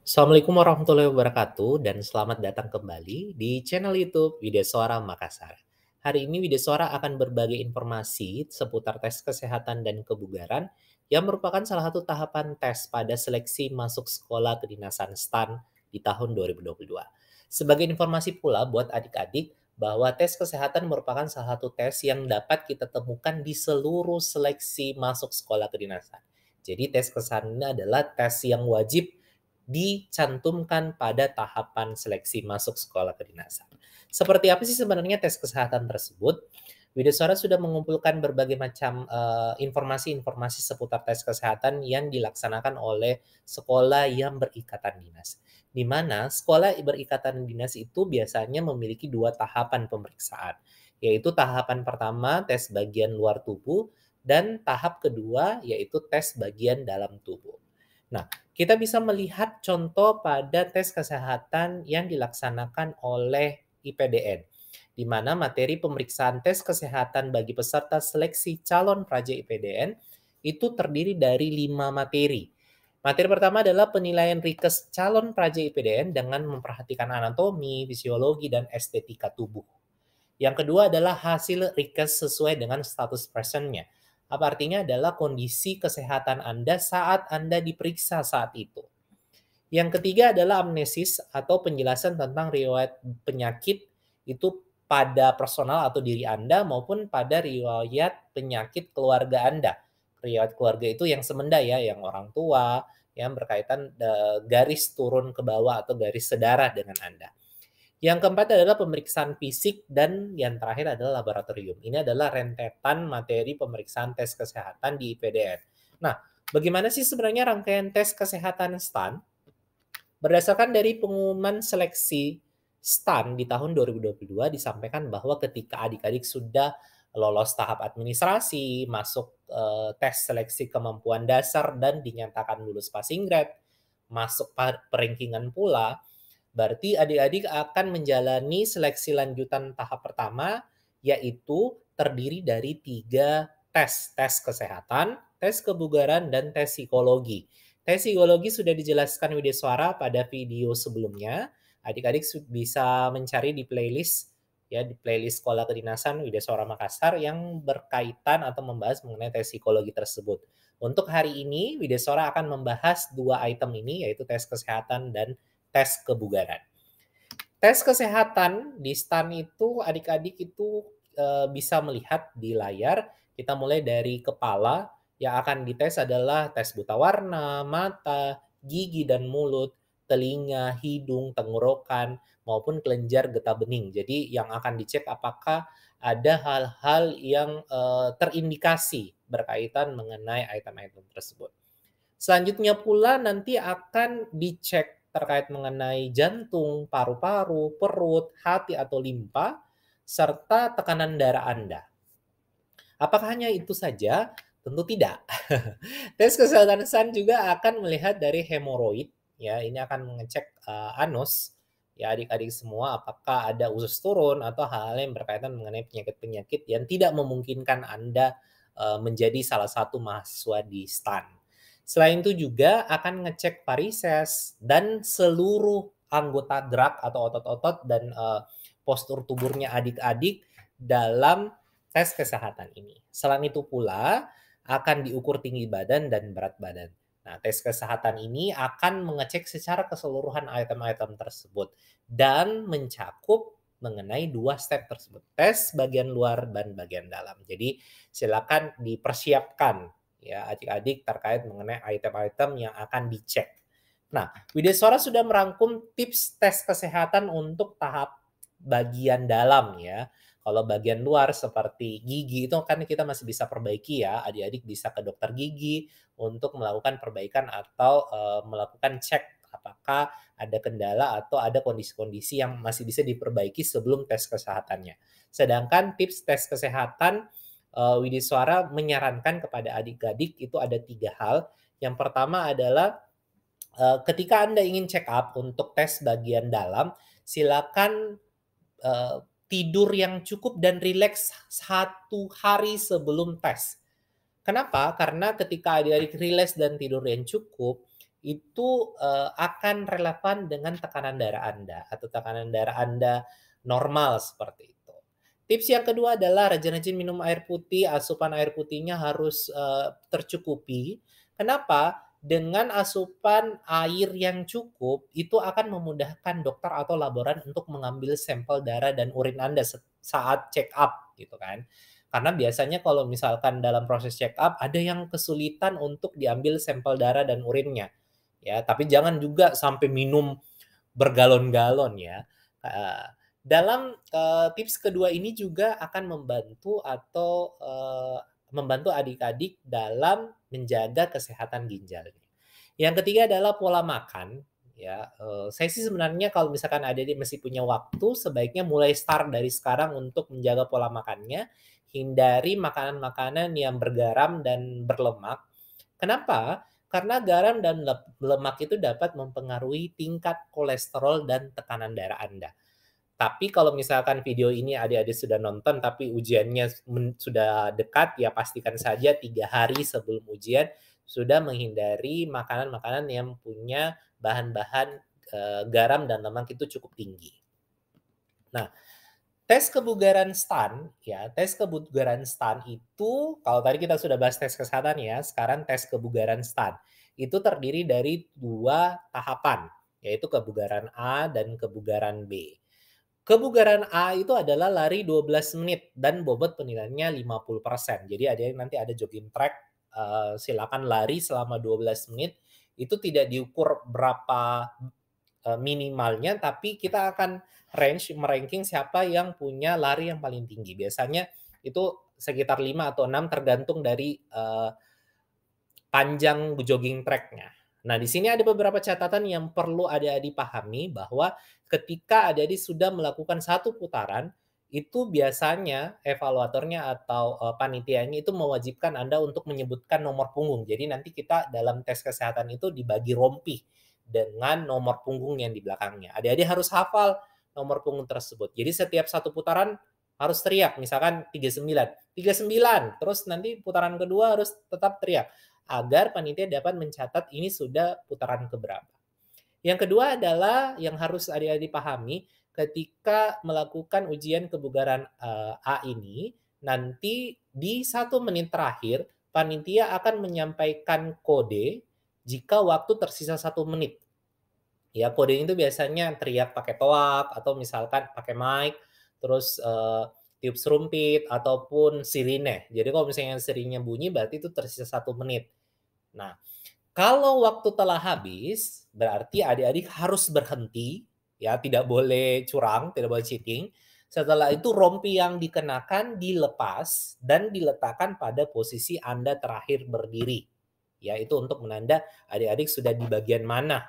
Assalamualaikum warahmatullahi wabarakatuh dan selamat datang kembali di channel YouTube Widya Makassar. Hari ini Widya akan berbagi informasi seputar tes kesehatan dan kebugaran yang merupakan salah satu tahapan tes pada seleksi masuk sekolah kedinasan STAN di tahun 2022. Sebagai informasi pula buat adik-adik bahwa tes kesehatan merupakan salah satu tes yang dapat kita temukan di seluruh seleksi masuk sekolah kedinasan. Jadi tes kesehatan ini adalah tes yang wajib dicantumkan pada tahapan seleksi masuk sekolah kedinasan. Seperti apa sih sebenarnya tes kesehatan tersebut? Widya sudah mengumpulkan berbagai macam informasi-informasi seputar tes kesehatan yang dilaksanakan oleh sekolah yang berikatan dinas. Di mana sekolah berikatan dinas itu biasanya memiliki dua tahapan pemeriksaan, yaitu tahapan pertama tes bagian luar tubuh dan tahap kedua yaitu tes bagian dalam tubuh. Nah, kita bisa melihat contoh pada tes kesehatan yang dilaksanakan oleh IPDN, di mana materi pemeriksaan tes kesehatan bagi peserta seleksi calon praja IPDN itu terdiri dari 5 materi. Materi pertama adalah penilaian Rikes calon praja IPDN dengan memperhatikan anatomi, fisiologi, dan estetika tubuh. Yang kedua adalah hasil Rikes sesuai dengan status presentnya. Apa artinya adalah kondisi kesehatan Anda saat Anda diperiksa saat itu. Yang ketiga adalah amnesis atau penjelasan tentang riwayat penyakit itu pada personal atau diri Anda maupun pada riwayat penyakit keluarga Anda. Riwayat keluarga itu yang semenda ya, yang orang tua, yang berkaitan garis turun ke bawah atau garis sedarah dengan Anda. Yang keempat adalah pemeriksaan fisik dan yang terakhir adalah laboratorium. Ini adalah rentetan materi pemeriksaan tes kesehatan di IPDN. Nah, bagaimana sih sebenarnya rangkaian tes kesehatan STAN? Berdasarkan dari pengumuman seleksi STAN di tahun 2022 disampaikan bahwa ketika adik-adik sudah lolos tahap administrasi, masuk tes seleksi kemampuan dasar dan dinyatakan lulus passing grade, masuk perankingan pula, berarti adik-adik akan menjalani seleksi lanjutan tahap pertama, yaitu terdiri dari 3 tes. Tes kesehatan, tes kebugaran, dan tes psikologi. Tes psikologi sudah dijelaskan Widya pada video sebelumnya. Adik-adik bisa mencari di playlist ya di playlist Sekolah Kedinasan Widya Makassar yang berkaitan atau membahas mengenai tes psikologi tersebut. Untuk hari ini Widya akan membahas 2 item ini yaitu tes kesehatan dan tes kebugaran. Tes kesehatan di STAN itu adik-adik itu bisa melihat di layar. Kita mulai dari kepala, yang akan dites adalah tes buta warna, mata, gigi dan mulut, telinga, hidung, tenggorokan, maupun kelenjar getah bening. Jadi yang akan dicek apakah ada hal-hal yang terindikasi berkaitan mengenai item-item tersebut. Selanjutnya pula nanti akan dicek terkait mengenai jantung, paru-paru, perut, hati atau limpa, serta tekanan darah Anda. Apakah hanya itu saja? Tentu tidak. Tes kesehatan SAN juga akan melihat dari hemoroid, ya. Ini akan mengecek anus, ya adik-adik semua, apakah ada usus turun atau hal-hal yang berkaitan mengenai penyakit-penyakit yang tidak memungkinkan Anda menjadi salah satu mahasiswa di STAN. Selain itu juga akan ngecek varises dan seluruh anggota gerak atau otot-otot dan postur tubuhnya adik-adik dalam tes kesehatan ini. Selain itu pula akan diukur tinggi badan dan berat badan. Nah, tes kesehatan ini akan mengecek secara keseluruhan item-item tersebut dan mencakup mengenai 2 step tersebut, tes bagian luar dan bagian dalam. Jadi silakan dipersiapkan ya adik-adik terkait mengenai item-item yang akan dicek. Nah, Widya sudah merangkum tips tes kesehatan untuk tahap bagian dalam ya. Kalau bagian luar seperti gigi itu kan kita masih bisa perbaiki ya, adik-adik bisa ke dokter gigi untuk melakukan perbaikan atau melakukan cek apakah ada kendala atau ada kondisi-kondisi yang masih bisa diperbaiki sebelum tes kesehatannya. Sedangkan tips tes kesehatan Widya menyarankan kepada adik-adik itu ada 3 hal. Yang pertama adalah ketika Anda ingin check up untuk tes bagian dalam, silakan tidur yang cukup dan rileks 1 hari sebelum tes. Kenapa? Karena ketika adik-adik rileks dan tidur yang cukup, itu akan relevan dengan tekanan darah Anda atau tekanan darah Anda normal seperti itu. Tips yang kedua adalah rajin-rajin minum air putih, asupan air putihnya harus tercukupi. Kenapa? Dengan asupan air yang cukup, itu akan memudahkan dokter atau laboran untuk mengambil sampel darah dan urin Anda saat check up gitu kan. Karena biasanya kalau misalkan dalam proses check up ada yang kesulitan untuk diambil sampel darah dan urinnya. Ya, tapi jangan juga sampai minum bergalon-galon ya. Dalam tips kedua ini juga akan membantu atau membantu adik-adik dalam menjaga kesehatan ginjalnya. Yang ketiga adalah pola makan. Ya, saya sih sebenarnya kalau misalkan adik-adik masih punya waktu, sebaiknya mulai start dari sekarang untuk menjaga pola makannya. Hindari makanan-makanan yang bergaram dan berlemak. Kenapa? Karena garam dan lemak itu dapat mempengaruhi tingkat kolesterol dan tekanan darah Anda. Tapi kalau misalkan video ini adik-adik sudah nonton tapi ujiannya sudah dekat, ya pastikan saja 3 hari sebelum ujian sudah menghindari makanan-makanan yang punya bahan-bahan garam dan lemak itu cukup tinggi. Nah, tes kebugaran STAN, ya, tes kebugaran STAN itu, kalau tadi kita sudah bahas tes kesehatan ya, sekarang tes kebugaran STAN. Itu terdiri dari 2 tahapan, yaitu kebugaran A dan kebugaran B. Kebugaran A itu adalah lari 12 menit dan bobot penilaiannya 50%. Jadi ada yang nanti ada jogging track, silakan lari selama 12 menit. Itu tidak diukur berapa minimalnya, tapi kita akan meranking siapa yang punya lari yang paling tinggi. Biasanya itu sekitar 5 atau 6 tergantung dari panjang jogging track-nya. Nah, di sini ada beberapa catatan yang perlu adik-adik pahami bahwa ketika adik-adik sudah melakukan satu putaran, itu biasanya evaluatornya atau panitianya itu mewajibkan Anda untuk menyebutkan nomor punggung. Jadi nanti kita dalam tes kesehatan itu dibagi rompi dengan nomor punggung yang di belakangnya. Adik-adik harus hafal nomor punggung tersebut. Jadi setiap satu putaran harus teriak, misalkan 39, 39, terus nanti putaran kedua harus tetap teriak, agar panitia dapat mencatat ini sudah putaran keberapa. Yang kedua adalah yang harus adik-adik pahami, ketika melakukan ujian kebugaran A ini, nanti di 1 menit terakhir, panitia akan menyampaikan kode jika waktu tersisa 1 menit. Ya, kode itu biasanya teriak pakai toak, atau misalkan pakai mic, terus tiup serumpit, ataupun sirine. Jadi kalau misalnya sirinenya bunyi, berarti itu tersisa 1 menit. Nah, kalau waktu telah habis, berarti adik-adik harus berhenti, ya, tidak boleh curang, tidak boleh cheating. Setelah itu rompi yang dikenakan dilepas dan diletakkan pada posisi Anda terakhir berdiri. Ya, itu untuk menanda adik-adik sudah di bagian mana.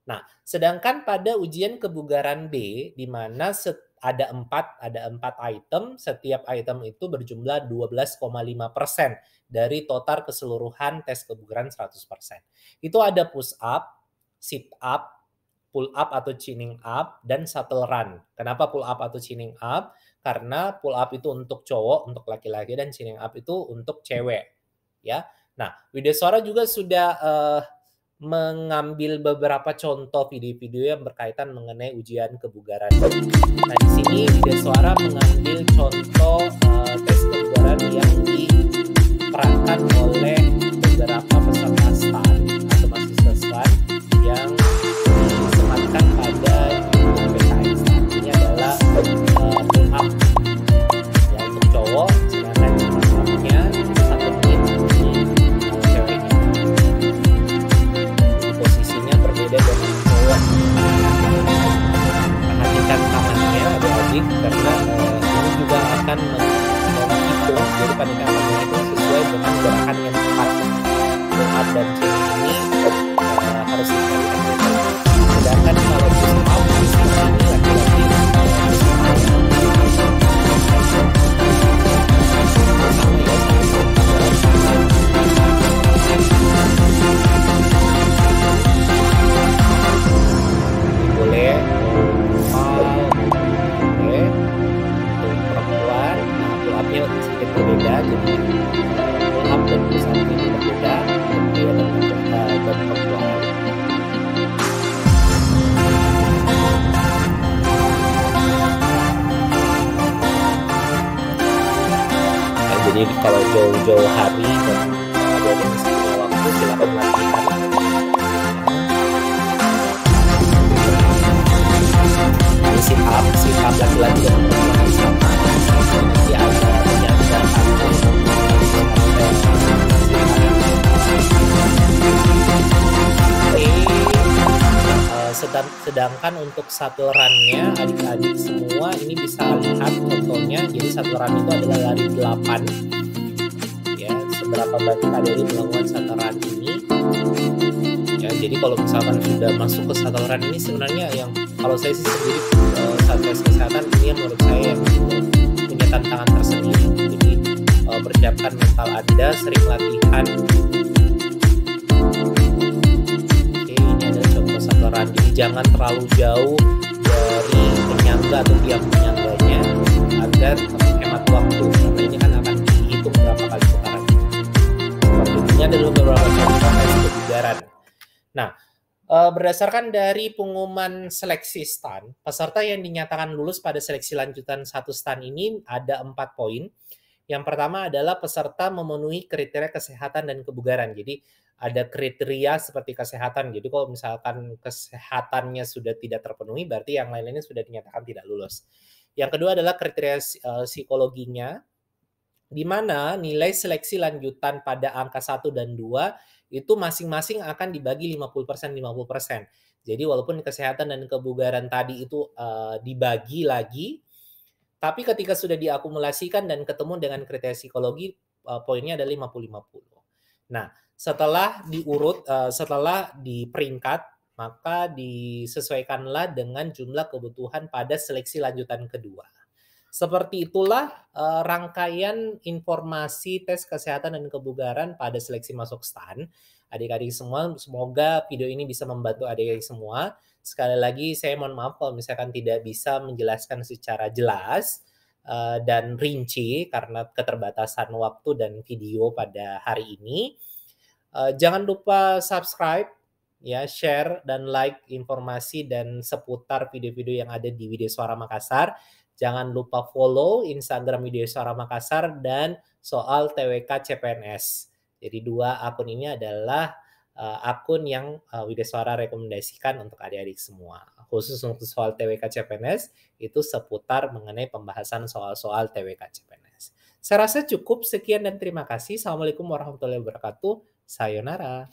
Nah, sedangkan pada ujian kebugaran B, di mana ada 4 item, setiap item itu berjumlah 12,5% dari total keseluruhan tes kebugaran 100%. Itu ada push up, sit up, pull up atau chinning up, dan shuttle run. Kenapa pull up atau chinning up? Karena pull up itu untuk cowok, untuk laki-laki, dan chinning up itu untuk cewek. Ya. Nah, Widyaswara juga sudah mengambil beberapa contoh video-video yang berkaitan mengenai ujian kebugaran. Nah, di sini Widyaswara mengambil contoh tes kebugaran yang diperankan oleh beberapa peserta STAN atau mahasiswa STAN yang disematkan pada PKS. Ini adalah pull up yang untuk cowok, sedangkan pull up-nya 1 menit untuk ceweknya. Posisinya berbeda dengan cowok. Perhatikan tangannya adik-adik karena ini juga akan menghitung, jadi pada tangannya itu sesuai dengan gerakan yang tepat. kalau jauh-jauh hari dan adik-adik masih punya waktu, silakan latihan. Ini sit up laki-laki dan perempuan sama. Nanti ada penyangga sedangkan untuk satu run-nya adik-adik semua ini bisa lihat fotonya. Jadi satu run itu adalah lari 8 ya, seberapa banyak adik-adik melakukan satu run ini ya. Jadi kalau misalkan sudah masuk ke satu run ini, sebenarnya yang kalau saya sih sendiri saat tes kesehatan ini yang menurut saya yang punya tantangan tersendiri. Jadi persiapkan mental Anda, sering latihan. Jadi jangan terlalu jauh dari penyangga atau tiang penyangganya agar hemat waktu, karena ini kan akan dihitung berapa kali putaran. Seperti ini adalah beberapa contoh tes kebugaran. Nah, berdasarkan dari pengumuman seleksi STAN, peserta yang dinyatakan lulus pada seleksi lanjutan 1 STAN ini ada 4 poin. Yang pertama adalah peserta memenuhi kriteria kesehatan dan kebugaran. Jadi ada kriteria seperti kesehatan. Jadi kalau misalkan kesehatannya sudah tidak terpenuhi, berarti yang lain-lainnya sudah dinyatakan tidak lulus. Yang kedua adalah kriteria psikologinya, di mana nilai seleksi lanjutan pada angka 1 dan 2 itu masing-masing akan dibagi 50%, 50%. Jadi walaupun kesehatan dan kebugaran tadi itu dibagi lagi, tapi ketika sudah diakumulasikan dan ketemu dengan kriteria psikologi, poinnya ada 50-50. Nah, setelah diurut, setelah diperingkat, maka disesuaikanlah dengan jumlah kebutuhan pada seleksi lanjutan kedua. Seperti itulah rangkaian informasi tes kesehatan dan kebugaran pada seleksi masuk STAN. Adik-adik semua, semoga video ini bisa membantu adik-adik semua. Sekali lagi saya mohon maaf kalau misalkan tidak bisa menjelaskan secara jelas dan rinci karena keterbatasan waktu dan video pada hari ini. Jangan lupa subscribe, ya, share dan like informasi dan seputar video-video yang ada di Video Suara Makassar. Jangan lupa follow Instagram Video Suara Makassar dan soal TWK CPNS. Jadi 2 akun ini adalah akun yang Video Suara rekomendasikan untuk adik-adik semua. Khusus untuk soal TWK CPNS, itu seputar mengenai pembahasan soal-soal TWK CPNS. Saya rasa cukup, sekian dan terima kasih. Assalamualaikum warahmatullahi wabarakatuh. Sayonara.